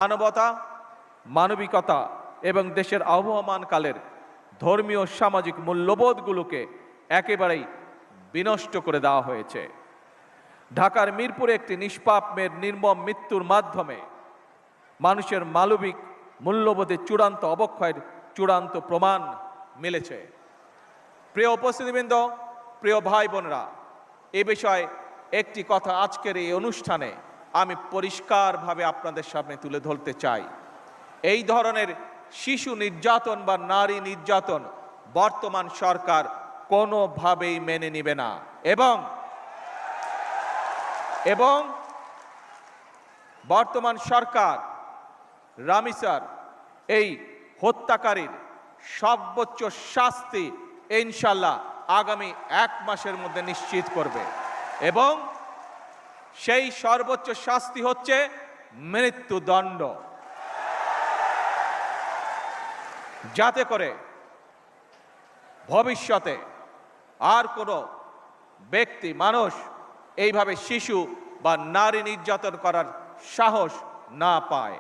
মানবতা, মানবিকতা এবং দেশের আবহমানকালের ধর্মীয় সামাজিক মূল্যবোধগুলোকে একেবারেই বিনষ্ট করে দেওয়া হয়েছে। ঢাকার মিরপুরে একটি নিষ্পাপ মেয়ের নির্মম মৃত্যুর মাধ্যমে মানুষের মানবিক মূল্যবোধের চূড়ান্ত অবক্ষয়ের চূড়ান্ত প্রমাণ মিলেছে। প্রিয় উপস্থিতিবৃন্দ, প্রিয় ভাই বোনেরা, এ বিষয়ে একটি কথা আজকের এই অনুষ্ঠানে আমি পরিষ্কারভাবে আপনাদের সামনে তুলে ধরতে চাই। এই ধরনের শিশু নির্যাতন বা নারী নির্যাতন বর্তমান সরকার কোনোভাবেই মেনে নেবে না এবং বর্তমান সরকার রামিসার এই হত্যাকারীর সর্বোচ্চ শাস্তি ইনশাল্লাহ আগামী 1 মাসের মধ্যে নিশ্চিত করবে এবং সেই সর্বোচ্চ শাস্তি হচ্ছে মৃত্যুদণ্ড, যাতে করে ভবিষ্যতে আর কোনো ব্যক্তি মানুষ এইভাবে শিশু বা নারী নির্যাতন করার সাহস না পায়।